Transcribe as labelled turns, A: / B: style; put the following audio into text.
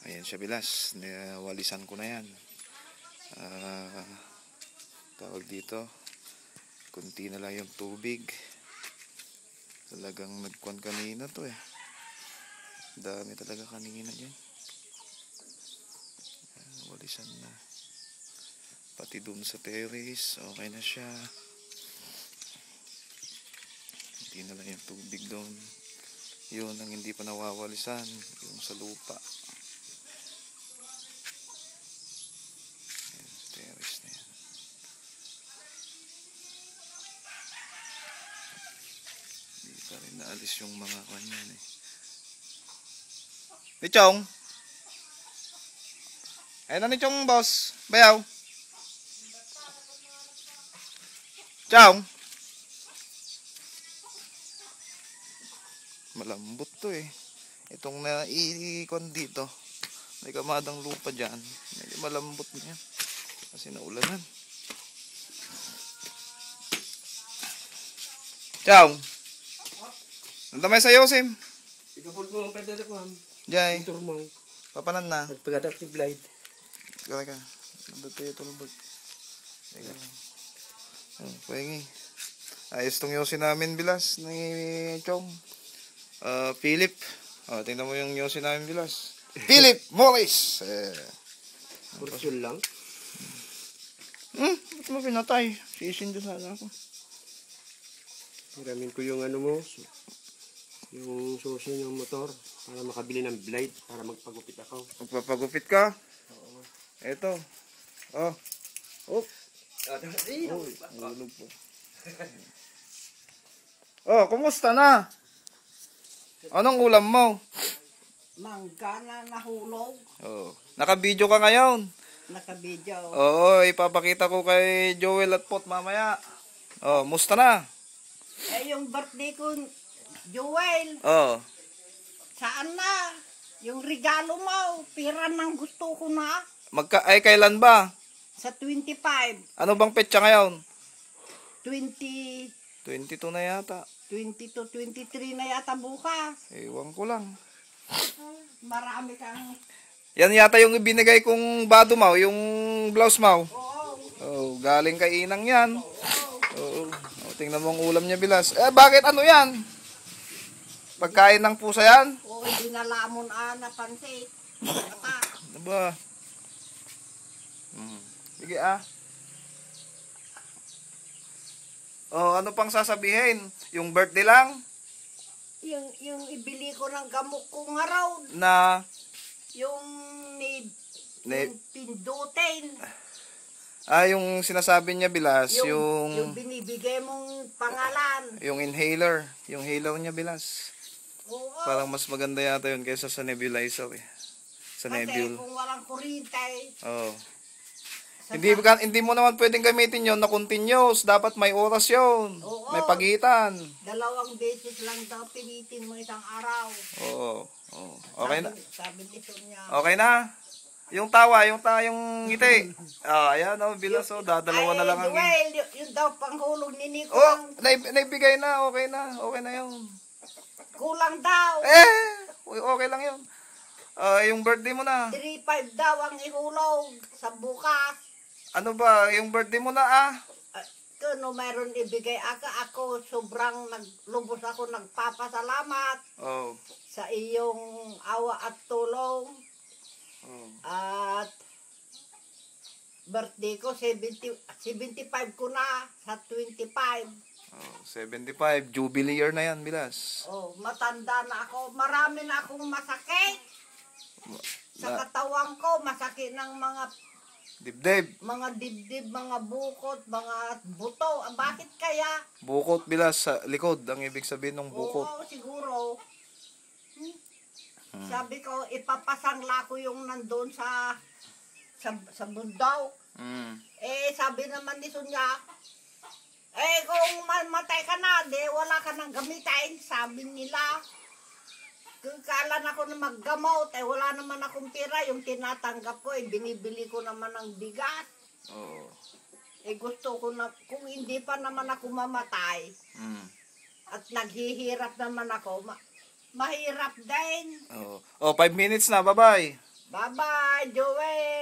A: Ayan siya bilas. Walisan ko na yan. Tawag dito. Kunti na lang yung tubig. Talagang nagkuhan kanina to eh. Dami talaga kanina dyan. Walisan na. Pati dun sa terrace. Okay na siya. Kunti na lang yung tubig doon. Yun ang hindi pa nawawalisan. Yung sa lupa. Ayan, terrace na yan. Hindi pa rin naalis yung mga kanyan eh. Nichong! Ayun na Nichong boss. Bayaw! Chong! Malambot to eh. Itong naiikon dito. May kamadang lupa dyan. Medyo malambot niya. Kasi naulanan. Chong! Nandamay sa Yosim.
B: Ikapul mo ang pwede ko ham.
A: Jai.
B: Tur mo.
A: Papanan na.
B: Nagpagadap si Blade.
A: Kaya ka. Nandito yung tulbog. Teka. Pahingi. Ayos tong yosi namin bilas ni Chong. Philip. Tingnan mo yung yosi namin bilas. Philip Morris.
B: Portion lang.
A: Ba't mo pinatay? Sisin doon sana ako.
B: Hiramin ko yung ano mo. Yung susi ng motor. Para makabili ng blade. Para magpagupit ako.
A: Magpapagupit ka?
B: Oo.
A: Eto. Oh. Oh.
B: Uy,
A: nahulog po. Oh, kumusta na? Anong ulam mo?
C: Mangga na nahulog.
A: Oh, naka-video ka ngayon.
C: Naka-video.
A: Oo, ipapakita ko kay Joel at Pot mamaya. Oh, musta na?
C: Eh, yung birthday ko, Joel,
A: Oh,
C: saan na? Yung regalo mo, pira ng gusto ko na.
A: kailan ba?
C: Sa 25.
A: Ano bang petsa ngayon?
C: 20,
A: 22 na yata.
C: 22, 23 na yata bukas.
A: Ewan ko lang.
C: Marami kang...
A: Yan yata yung ibinigay kong bado mo, yung blouse mo.
C: Oo.
A: Oh, galing kay Inang yan. Oo. Oh, tingnan mo ang ulam niya bilas. Bakit ano yan? Pagkain ng pusa yan?
C: Oo, hindi na lamon na pansit.
A: Ano ba? Sige Oh, ano pang sasabihin? Yung birthday lang?
C: Yung ibili ko ng gamok ko nga raw.
A: Na?
C: Yung yung pindutin.
A: Yung sinasabi niya bilas,
C: Yung binibigay mong pangalan.
A: yung inhaler. Yung inhaler niya bilas.
C: Oo.
A: Parang mas maganda yata yun kaysa sa nebulizer eh. Sa
C: Kasi
A: nebule.
C: kung walang kuryente,
A: Oo. Hindi mo naman pwedeng gamitin yon na continuous. Dapat may oras yon.
C: Oo.
A: May pagitan.
C: 2 beses lang daw pinitin mo isang araw.
A: Oo. Okay na.
C: Sabi ni Sonia.
A: Okay na. Yung tawa, yung ngiti. Ayan bilas dadalawa na lang ang...
C: Well, yung daw panghulog ni Nico.
A: Naibigay na. Okay na. Okay na yun.
C: Kulang daw.
A: Okay lang yun. Yung birthday mo na.
C: 3.5 daw ang ihulog sa bukas.
A: Ano ba? Yung birthday mo na
C: Kung mayroon ibigay ako sobrang naglubos ako nagpapasalamat
A: Oh.
C: sa iyong awa at tulong.
A: Oh.
C: At birthday ko 75 ko na sa 25.
A: 75. Jubilee year na yan, bilas.
C: Oh, matanda na ako. Marami na akong masakit. Sa katawan ko, masakit ng mga
A: Dibdib.
C: dibdib, mga bukot, mga buto. Bakit kaya?
A: Bukot bilas sa likod. Ang ibig sabihin ng bukot.
C: Oo, siguro. Sabi ko, ipapasangla ko yung nandun sa bundaw. Sabi naman ni Sonia, kung mamatay ka na, wala ka nang gamitin, sabi nila. Kala na ako na maggamot, wala naman akong pira. Yung tinatanggap ko, binibili ko naman ng bigas.
A: Oo.
C: Gusto ko na, kung hindi pa naman ako mamatay, at naghihirap naman ako, mahirap din.
A: 5 minutes na, bye-bye.
C: Bye-bye, Joel.